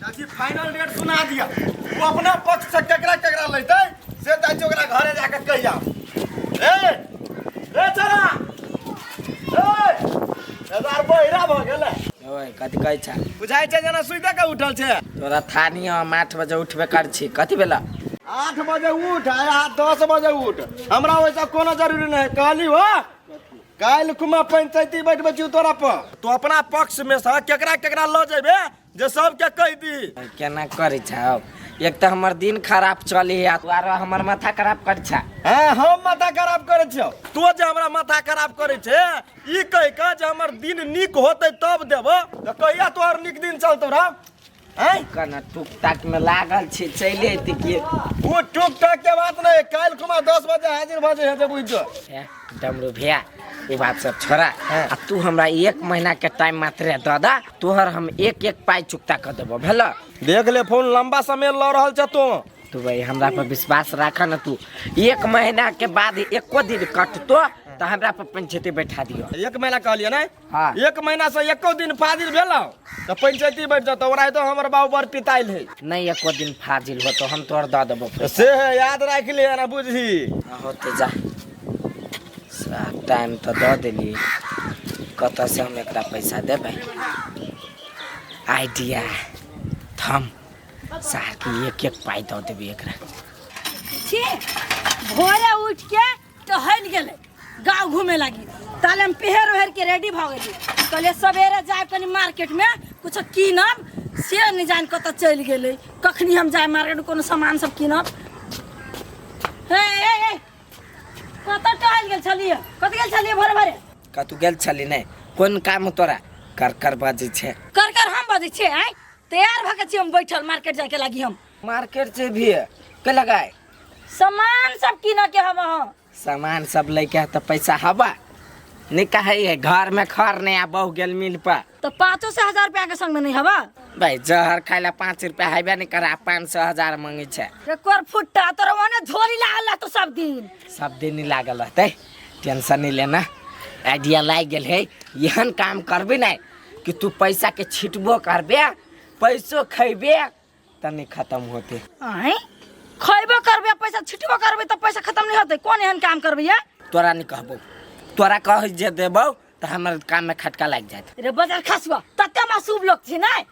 चाची final rate सुना दिया। तू अपना पक्ष से केकरा लेते से चाची ओकरा घरे जाके कहिया। ए चला ए हजार बहिरा भ गेले। ओए कथि कहै छ? बुझाइ छै जना सुइते के उठल छै। तोरा थानी हम 8 बजे उठबे कर छी। कथि भेला? 8 बजे उठ आ 10 बजे उठ। हमरा वैसा कोनो जरूरी नहीं। कहली हो काल कुमा पंचायती बैठबे छी तोरा पर। तू अपना पक्ष में से केकरा लो जेबे जे सब के कह दी। केना करै छ? एक त हमर दिन खराब चली है, तोर हमर माथा खराब कर छ। हां हम माथा खराब करे छ। तू जे हमरा माथा खराब करे छे ई कह के जे हमर दिन नीक होते तब देबो। त कहिया तोहर नीक दिन चलतो रे? हैं कना टुक टाक में लागल छी चले एती के। वो टुक टाक के बात नहीं। काल कुमा 10 बजे हाजिर भ जे हेते बुझ जो। डमरू भैया ये बात सब छोड़ा। आ तू हमरा 1 महीना के टाइम मात्र दादा तोहर हम एक पाई चुकता कर देबो भेल। देख ले फोन लंबा समय ल रहल छ तू भाई हमरा पर विश्वास राख न। तू 1 महीना के बाद एको दिन कटतो तो हमरा पर पंचायती बैठा दियो। 1 महीना कहलिए ना? हाँ। 1 महीना से एको दिन फाजिल भेलो तो पंचायती बैठ जतो। ओरा तो हमर बाबू बर पिताइल है। नहीं एको दिन फाजिल हो तो हम तोर द देबो। से याद राख ले ना बुझी। होते जा टाइम तो दे देली। कत से हम एकरा पैसा देबै? आइडिया थम सार की एक पाई दे देबी एकरा। छी भोरे उठ के टहल गेले गांव घूमे लगी। ताले हम पहर के रेडी भ गेली। कहले सवेरे जाए कनी मार्केट में कुछ कीनब से नहीं जान कत चल गेले। कखनी हम जाए मार्केट कोनो सामान सब कीनब। हे कत टहल गेल छलिए? कत गेल छलिए भोरे भोरे? कतु गेल छली नहीं? कोन काम तोरा कर बाजे छे? कर हम बाजे छे। आइ तैयार भ के छी हम बैठल मार्केट जाए के लागी। हम मार्केट से भी के लगाए सामान सब कीन के हम सामान सब लेके तो पैसा हवा नहीं कहे घर में खर नहीं बहु गेल मिल पर तो 500 से 1000 रुपया के संग में नहीं हवा। भाई जहर खाइला 5 रुपया हेबे नहीं करा 500 1000 मांगे छे। कर फुट्टा तोरा ओने झोली लागल तो सब दिन ही लागल रहते। टेंशन नहीं लेना। आइडिया लाग गेल है। यहन काम करबे नहीं कि तू पैसा के छिटबो करबे पैसो खैबे तनी खत्म होते। आइ खैबो करबे पैसा छिटबो करबे तो पैसा खत्म नहीं होते। कौन एहन काम करबे या? तोरा नहीं कहबो। तोरा कह जे देबो तो हमर काम में खटका लाग जात। रे बाजार खसबा तते मासूब लोग छी नहीं?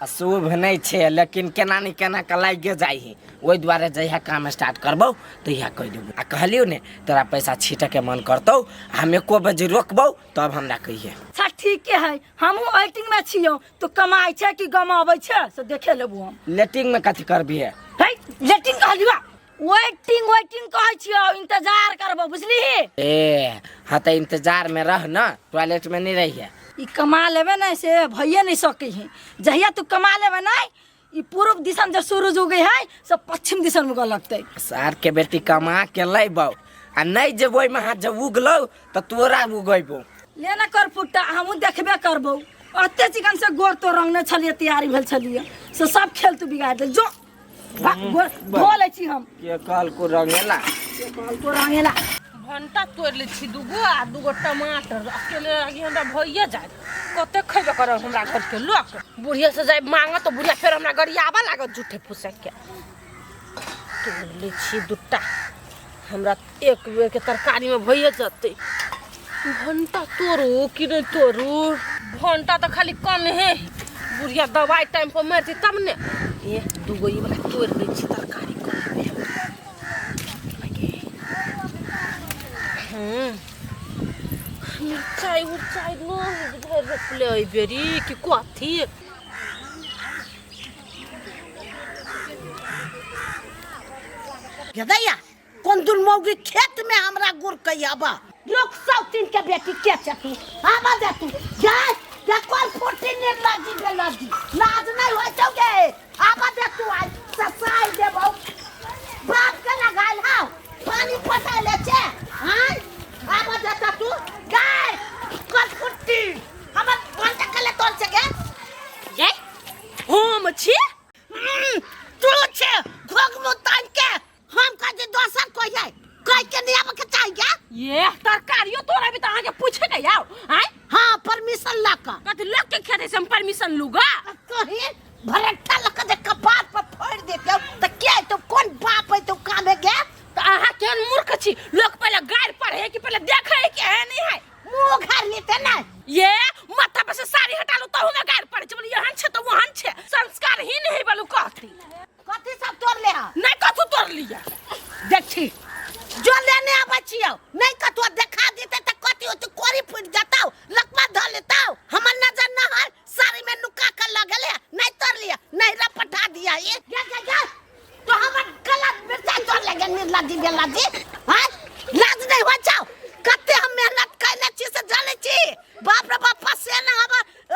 अशुभ नहीं छे लेकिन केना नहीं केना का लागे जाई है। ओई द्वारे जहिया काम स्टार्ट करबो तो यह कह देबो। आ कहलियो ने तोरा पैसा छीटे के मन करतौ हम 1 बजे रोकबो तब हमरा कहिए। अच्छा ठीक है। हमहू वेटिंग में छियो तो कमाई छे कि गमाबै छे से देखे लेबो हम। लेटिंग में कथि करबी है? हे लेटिंग कहलिवा वेटिंग कहै छियो। इंतजार करबो बुझली? ए हां त इंतजार में रह ना। टॉयलेट में नहीं रही है। ई कमा लेबे नहीं से भइए नहीं सके है। जहिया तू कमा लेबे नहीं ई पूर्व दिशा जब सूरज उगे है सब पश्चिम दिशा में उगे लगते। सार के बेटी कमा के लेबो आ नहीं जेबो में हाथ जब उगलो त तोरा उगैबो। लेना कर फुट्टा हमहू देखबे करबो। अत्ते चिकन से गोर तो रंगने छलिए तैयारी भेल छलिए से सब खेल तू बिगाड़ दे। जो बोले छी हम के काल को रंगेला काल को रंगेला। भंटा तोड़ ले छी दुगो आ दुगो टमाटर अकेले लागी हमरा भइए जाय। कते खइबे कर हमरा घर के लोग। बुढ़िया से जाय मांग तो बुढ़िया फिर हमरा गरियाबा लागत झूठे फुसक के। तोड़ ले छी दुट्टा हमरा एक बेर के तरकारी में भइए जते। भंटा तोड़ो कि नहीं तोड़ो? भंटा तो खाली कम है। बुढ़िया दवाई टाइम पर मारती तब ने। ये दुगो ई वाला तोड़ ले छी तरकारी कर। मिर्चाई उर्चाई नो घर रोपले आई बेरी कि कथी? गदैया कोन दुन मौगी खेत में हमरा गुड़ कहियाबा। लोग सब तीन के बेटी के चतू आबा दे तू जाय या कोन फोटी ने लाजी लाज नहीं होय छौगे। आबा दे तू आज ससाई देबो बाप के लगाल हां पानी पटा ले छे। हां आबा दे तू जाय कोन फोटी हमर घंटा कले तोल छगे। जाय हम छी तू छे घोग मुतान के हम का जे दोसर कोई जाय कोई के नियम के चाहिए। ये तरकारियो तोरा भी त आगे पूछे के आओ। हैं हां परमिशन ला का कत लोग के खेते से हम परमिशन लूगा। कहीं भरट्टा लक आई जा तो हमर गला मिर्चा तोड़ लेगे निर्लज्जी बेलज्जी हां लाज नहीं हो जाओ कते हम मेहनत कैले छी से जाने छी बाप रे बाप पसेना हम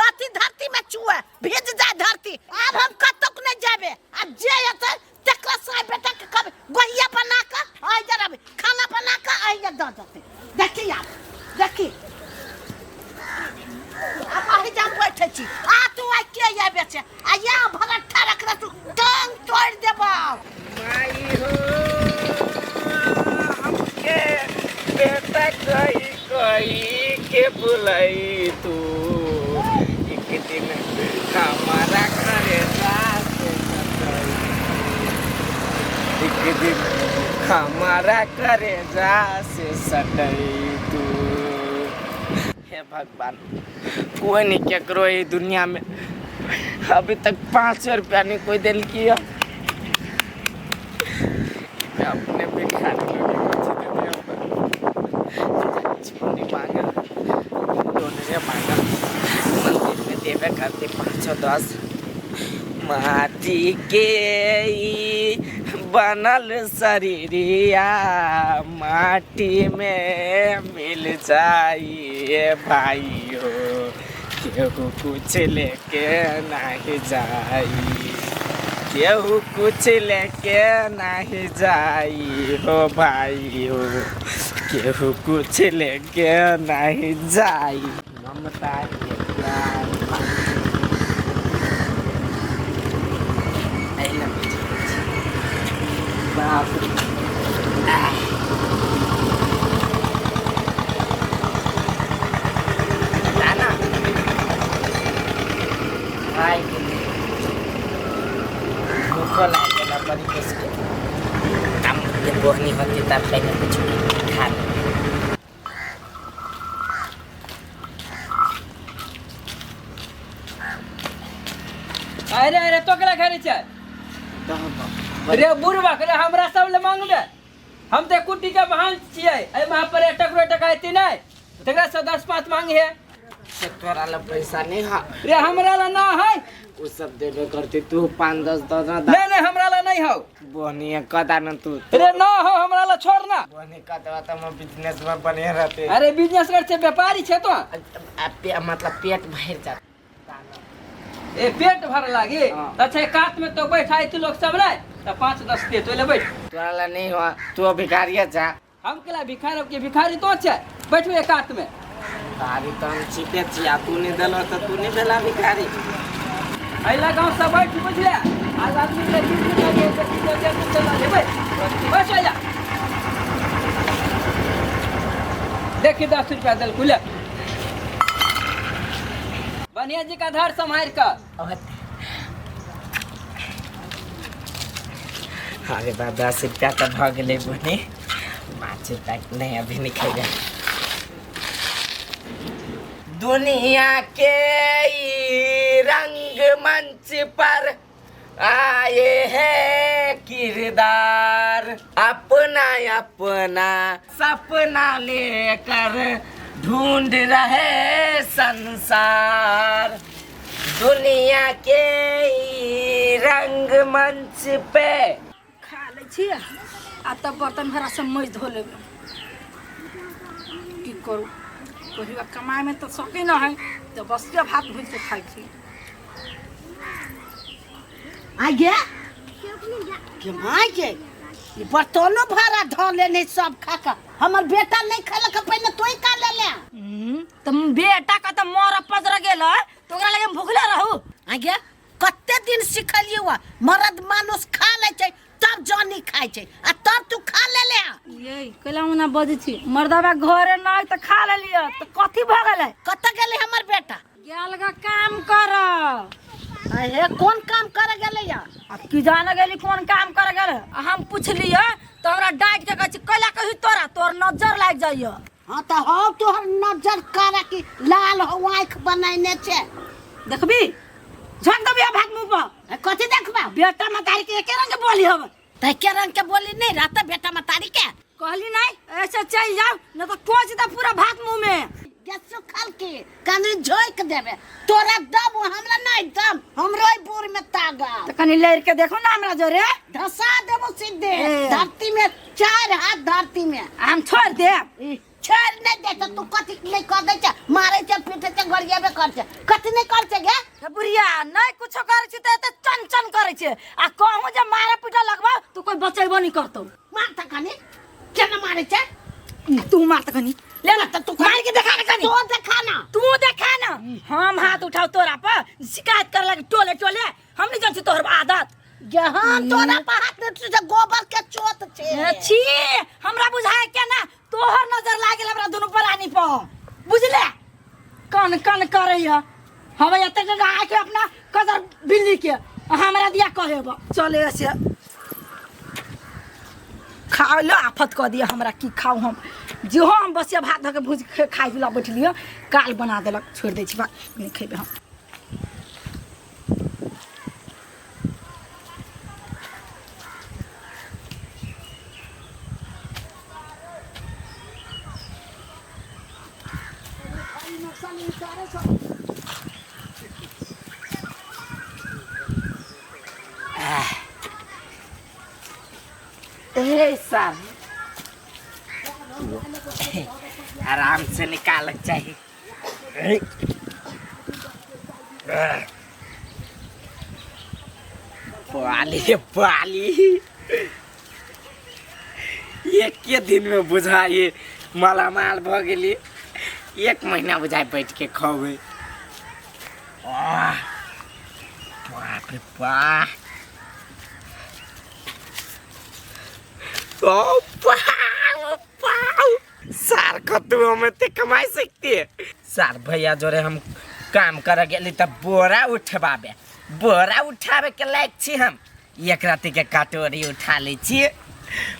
अति धरती में चुए भीज जाए धरती अब हम कतक नहीं जाबे अब जे हेतै तकरा साय बेटा के कब गोहिया बना के आइ जरा खाना बना के आइ द देते देखी आप देखी अब आहि जाम बैठे छी आ तू आ के या बेचे आ या भरठा रख तू टांग तोड़ देबा माई हो हमके बेटा कोई के बुलाई तू एक दिन हमारा घरे एक दिन हमारा करे जा से सटई तू। हे भगवान कोई नहीं केकरो ई दुनिया में अभी तक 500 रुपया नहीं कोई दिल किया। मैं अपने भिखारी लोग छोड़ने मांगा डोने मांगा मंदिर में देवे करते 510 माटी के बनल शरीरिया माटी में मिल जाइए भाइयों केहू कुछ लेके नहीं जाई केहू कुछ लेके नहीं जाई हो भाइयों केहू कुछ लेके नहीं जाई ममता के प्यार बाप ना भाई भूखो लागेला बड़ी किसके काम ये बोहनी होती तब पहले कुछ खा ले। अरे अरे तो कला घरे चल रे बुढ़वा करे हमरा सब ले मांगबे हम ते कुटी के बहान छियै ए वहां पर टक आइती नहीं तकरा से 10-5 मांगे है से तोरा ला पैसा नहीं है रे हमरा ला ना है वो सब देबे करती तू 5-10 दो नहीं हमरा ला नहीं हो बोहनी कदा न तू रे ना हो हमरा ला छोड़ ना बोहनी कदा त म बिजनेस में बने रहते अरे बिजनेस कर छे व्यापारी छे तो मतलब पेट भर जा ए पेट भर लागी अच्छा काट में तो बैठाई तू लोग सब नहीं तो 5-10 दे तो ले बैठ तोरा ला नहीं हुआ तू भिखारिया जा हम केला भिखारी के भिखारी तो छे बैठो एक काट में भिखारी तो हम छिपे छिया तू नहीं देलो तो तू नहीं देला भिखारी अइला गांव से बैठ बुझले आज आदमी के चीज लगे तो चीज चला ले बैठ जा देखी 10 रुपया दल खुले बनिया जी का धार संभाल कर अरे बा 10 रुपया तो भ गेले बने 5 रुपया नहीं अभी निकल दुनिया के रंग मंच पर आए हैं किरदार अपना अपना सपना लेकर ढूंढ रहे संसार दुनिया के रंग मंच पे खा ले छी आ तब बर्तन भरा से मज धो लेबै की करू कहियो कमाए में तो सके न है तो बस के भात भूज के खाई छी आगे के माय के ये बर्तनों भरा धो लेने सब खा का हमर बेटा नहीं खलक पहले तोई का ले ले तुम बेटा का तो मोर पजर गेल तो ओकरा लगे भूखले रहू आगे कते दिन सिखलिए हुआ मर्द मानुस खा ले छै तब जानी खाय छै आ तब तू खा ले ले ये कहलहुँ ना बजै छी मर्दवा घरे नहीं तो खा ले लियो तो कथी भ गेलै कत गेले हमर बेटा गेल गा काम कर हे कौन काम करे गेले या अब की जाने गेली कौन काम कर गेल हम पूछलिए तो हमरा डांट के कहै कला कही तोरा तोर नजर लाग जाइयो हां त हो तोहर नजर कारा की लाल हो आंख बनाइने छै देखबी झक दबिया भात मुंह पर कथी देखबा बेटा मतारी के एके रंग बोली हब त के रंग के बोली नहीं रहता बेटा मतारी के कहली नहीं ऐसे चल जाओ न तो टोच दे पूरा भात मुंह में के सुखल के कनी झोक देबे तोरा दम हमरा नहीं दम हमरो बोर में तागा तो कनी लेर के देखो ना हमरा जोरे धसा देबो सीधे धरती में 4 हाथ धरती में हम छोड़ दे छोड़ नहीं दे तो तू कथि नहीं कर दे छ मारे छ पीठे छ गरियाबे कर छ कथि नहीं कर छ गे तो बुढ़िया नहीं कुछ करे छी त चन चन करे छी आ कहूं जे मारे पीटा लगबा तू कोई बचैबो नहीं करतो मार त कनी केना मारे छ तू मार त कनी ले ना तू मार के देखा ना कनी तो देखा ना तू देखा ना हम हाथ उठाओ तोरा पर शिकायत कर लगे टोले टोले हम नहीं जानती तोहर आदत जहां तोरा पर हाथ में तुझे गोबर के चोट छे छी हमरा बुझाय के ना तोहर नजर लागल हमरा दोनों प्राणी पर बुझले कन कन करैया हम एते जगह आके अपना कदर बिल्ली के हमरा दिया कहेबो चले से खा लो आफत क दिया हमरा की खाऊ हम जो हम बसिया भात धके भूज खाइ ला बैठलियो काल बना देलक छोड़ दै छी बा नहीं खेबे हम सर आराम से निकाल चाहिए पाली पाली एक के दिन में बुझाइए मालामाल भ गेली 1 महीना बुझाए बैठ के खावे बाप रे बाप सार कतु हमें ते कमाई सकती है सार भैया जोरे हम काम कर गेली त बोरा उठावे के लायक छी हम एक राती के कटोरी उठा ले छी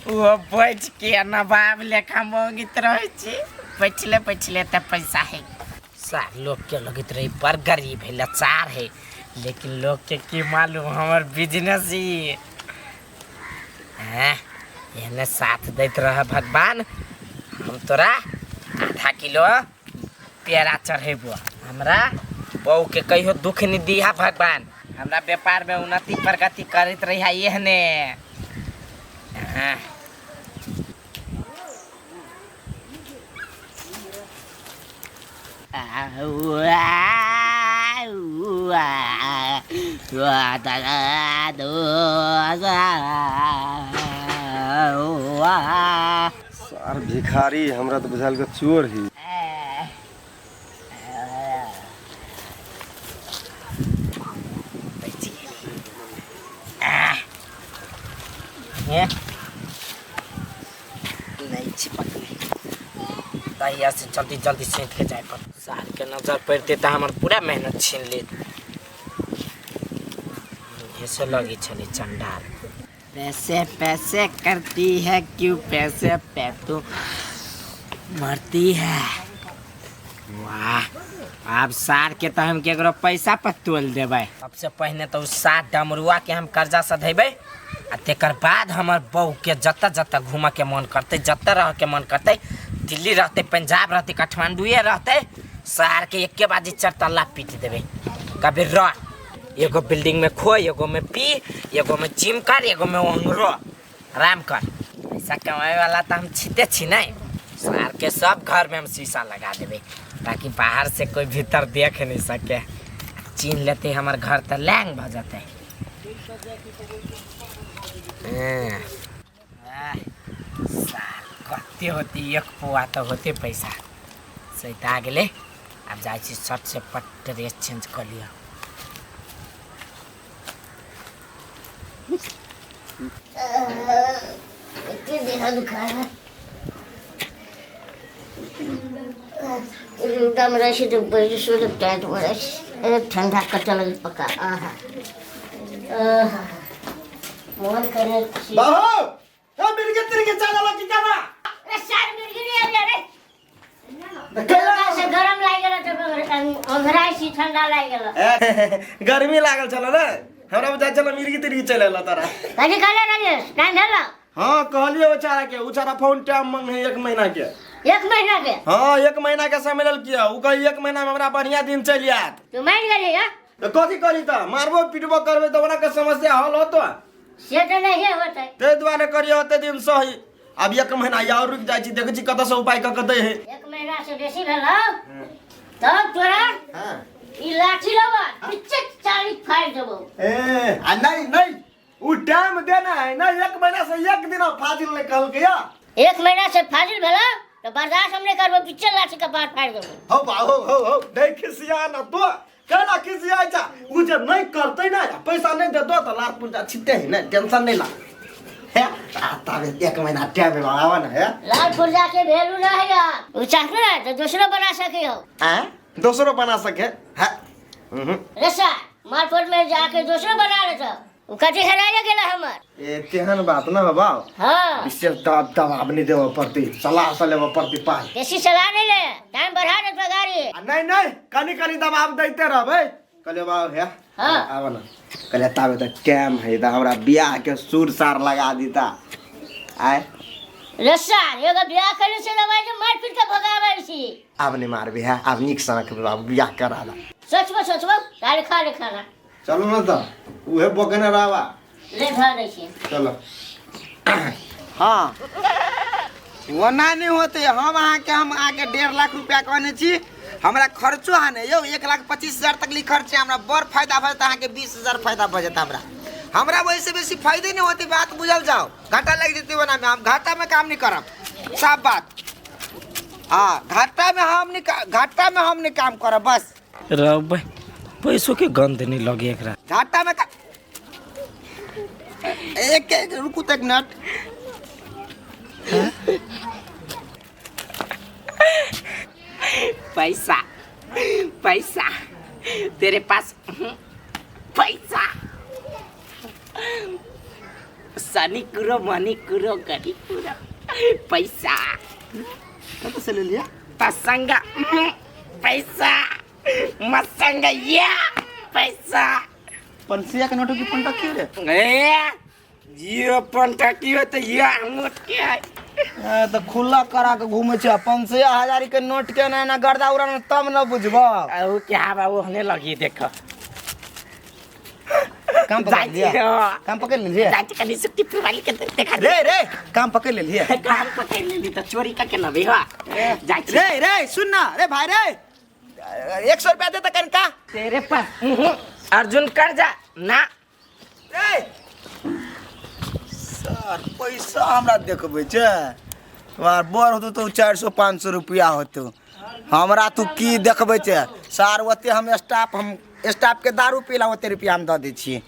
वो बैठ के नवाब लेखा मोगित रहे छी पछले त पैसा है सार लोग के लगित रही पर गरीब है लाचार है लेकिन लोग के की मालूम हमर बिजनेस ही हैं एने साथ दैत रह भगवान हम तोरा आधा किलो पेड़ा चढ़ेबो हमरा बहू के कहियो दुख नहीं दिया भगवान हमरा व्यापार में उन्नति प्रगति करत रही है एहने सार भिखारी हमरा तो बुझाल के चोर ही नहीं चिपक तहिया से जल्दी जल्दी सेंट के जाए पर सार के नजर पड़ते तो हमार पूरा मेहनत छीन ले ऐसे लगी चली चंडाल पैसे पैसे करती है क्यों पैसे पे तो मरती है वाह अब सार के तो हम केकरो पैसा पर तोल देबै सबसे पहले तो उस सात डमरुआ के हम कर्जा सधेबै आ तेकर बाद हमर बहू के जत जत घूम के मन करते जत रह के मन करते दिल्ली रहते पंजाब रहते काठमांडुए रहते सार के एक के बाजी 4 तल्ला पीट देबै कभी रह एगो बिल्डिंग में खो एगो में पी एगो में जिम कर एगो में ओंगरो आराम कर पैसा कमाए वाला तो हम छीते छी नहीं सार के सब घर में हम शीशा लगा देवे ताकि बाहर से कोई भीतर देख नहीं सके चीन लेते हमारे घर तो लैंग भ जाते सार कते होती 1 पुआ तो होते पैसा सैता गेले अब जाए छी शर्ट से पट ड्रेस चेंज कर लिया इतने देहा दुखा है एकदम रशी तो बड़ी सो लगता है तुम्हारा ठंडा कटा लगे पका आहा मन करे बाबू ए मिर्गे तिरगे चला लगी जाना अरे सार मिर्गी नहीं आ रे कैला से गरम लाग गेला तो अंधरा सी ठंडा लाग गेला गर्मी लागल चलो रे हमरा बुझा चलो मिर्गी तिरगी चलेला तारा कनी काले राजेश टाइम भेला हां कहलिए बेचारा के उचारा फोन टाइम मंग है 1 महीना के 1 महीना के हाँ 1 महीना के समय लेल किया उ कही 1 महीना में हमरा बढ़िया दिन चल जात तू मान गेली है तो कथी करी त मारबो पिटबो करबे तो ओना के समस्या हल होतो से तो नहीं होता ते द्वारे करियो ओते दिन सही अब 1 महीना और रुक जाई छी देख छी कत से उपाय क दे है 1 महीना से बेसी भेल तब तोरा हां ई लाठी लवा पीछे 40 फाड़ देबो ए आ नहीं उ टाइम देना है ना 1 महीना से 1 दिन फाजिल नहीं कहल के या 1 महीना से फाजिल भेला तो बर्दाश्त हमने करबो पीछे लाठी का बात फाड़ देबो हो नहीं खिसिया ना तो केना खिसिया जा उ जे नहीं करते ना पैसा नहीं दे दो तो लात पुंजा छिटे है ना टेंशन नहीं ला है तावे 1 महीना टाइम में आवा ना है लाल फुर्जा के वैल्यू ना है यार वो चाहते ना तो दूसरा बना सके हो हैं दूसरो बना सके है रसा मार्केट में जाके दूसरा बना ले तो वो कथी हराया गेला हमर ए तेहन बात ना बाबा हां विशेष दबाव नहीं देव पड़ती सलाह से लेव पड़ती पाई कैसी सलाह नहीं ले टाइम बढ़ा दे तो गाड़ी नहीं कनी दबाव देते रहबे कहले बाबू है हां आवा ना कहले तावे तो टाइम है त हमरा बियाह के सुर सार लगा दीता आय रसा एगो बियाह करे से लवाई जो मार पीट के भगावे छी अब नहीं मारबे है अब निक सनक बाबू बियाह करा ला सोचबो काल खा ले खाना चलो ना तो उहे बकने रहवा ले भा दे छी चलो हाँ वना नहीं होते हम आके 1.5 लाख रुपया कहने छी हमरा खर्चो है नहीं यो 1,25,000 तक ली खर्च है हमरा बड़ फायदा भजत अहाँ के 20,000 फायदा भजत हमरा वैसे बेसी फायदे नहीं होती बात बुझल जाओ घाटा लग जेते बना में हम घाटा में काम नहीं करब साफ बात हाँ घाटा में हम नहीं काम करब बस रब पैसों के गंध नहीं लगे एकरा घाटा में एक रुकू तक नट पैसा तेरे पास पैसा सनी कुरो मनी कुरो गरी कुरो पैसा कब से ले लिया पसंगा पैसा मसंगा या पैसा पंसिया के नोटों की पंटा क्यों रे ये पंटा की हो तो ये नोट क्या है तो खुला करा के घूमे छ 5,000 के नोट के ना गर्दा उड़ा तब न बुझबा ओ क्या बाबू हने लगी देखो काम पकड़ लिया जाती कनी सुट्टी वाली के देखा रे काम पकड़ ले लिया काम पकड़ ली तो चोरी का के न बे हो जाती रे सुन ना रे भाई रे 100 रुपया दे त का तेरे पास अर्जुन कर जा ना रे सर पैसा हमरा देखबे छ वार बोर होतो तो 400-500 रुपया होतो हमरा तू की देखबे छ सार ओते हम स्टाफ के दारू पीला ओते रुपया हम द दे छी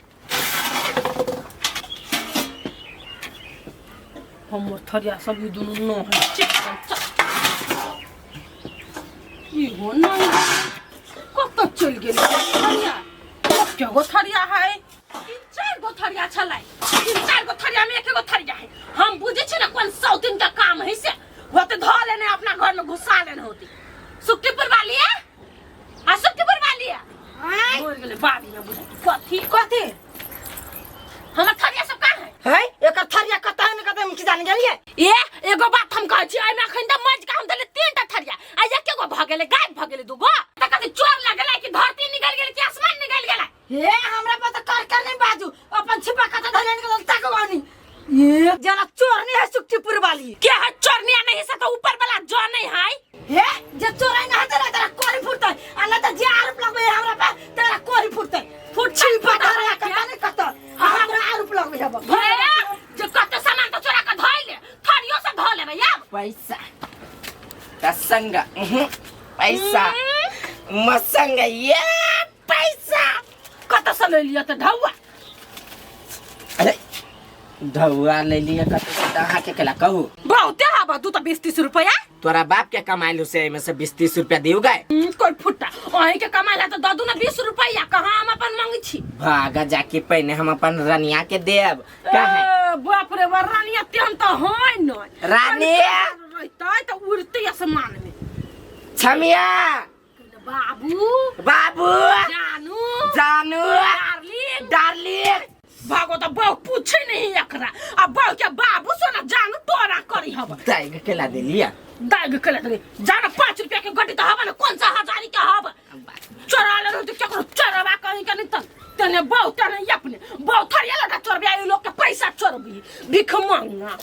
हम थरिया सब ये दोनों नो है ये हो ना कत चल गेल थरिया क्या गो थरिया है 3-4 गो थरिया छलै 3-4 गो थरिया में 1 गो थरिया है हम बुझे छी ना कोन 100 दिन का काम है से होते ध लेने अपना घर में घुसा लेने होती सुक्तिपुर वाली है आ सुक्तिपुर वाली है बोल गेले बाबी ना बुझे कथी हमर थरिया सब का है एकर थरिया कतै न कतै हम की जान गेलिए ए एगो बात हम कहै छी एमे अखन त मज का हम देले 3टा थरिया आ एके गो भ गेले गायब भ गेले दूगो त कथि चोर लगले कि धरती निकल गेले कि आसमान निकल गेले हे हमरा पता कर नहीं बाजू अपन छिपा कत धलेन के तक गानी ये जना चोरनी है सुक्तिपुर वाली के है चोरनिया नहीं से तो ऊपर वाला जो नहीं है हे जे चोराई ना तेरा तेरा कोरी फुटतै आ न त जे आरोप लगबे हमरा पे तेरा कोरी फुटतै छिपा धरे कत नहीं कत हमरा आरोप लगबे हब जे कत सामान तो चोरा के धइले थरियो से ध लेबे या पैसा कसंगा पैसा मसंगा ये पैसा कत से ले लिया त ढौआ अरे ढौआ ले लिया कत से दहा के केला कहू बहुते हबा तू त 20-30 रुपया तोरा बाप के कमाइलू से में से 20-30 रुपया दियो गए कोई फुट्टा ओही के कमाइला त ददू ना 20 रुपया कहां हम अपन मांगी छी भागा जाके पहने हम अपन रनिया के देब का है बाप रे रानिया तेन त होय न रानी रहतै त उड़ते आसमान में छमिया बाबू बाबू जानू जानू डार्लिंग भागो त बहु पूछे नहीं एकरा अब बहु के बाबू सोना जानू तोरा करी हब ताई के केला दे लिया दाग के लगे जाना 5 रुपया के गड्डी तो हवा ना कौन सा हजारी के हवा चोरा ले तो क्या करो चोरवा कहीं का नहीं तने बहुत नहीं अपने बहुत थरिया लगा चोर भी लोग के पैसा चोर भी भिख मांगना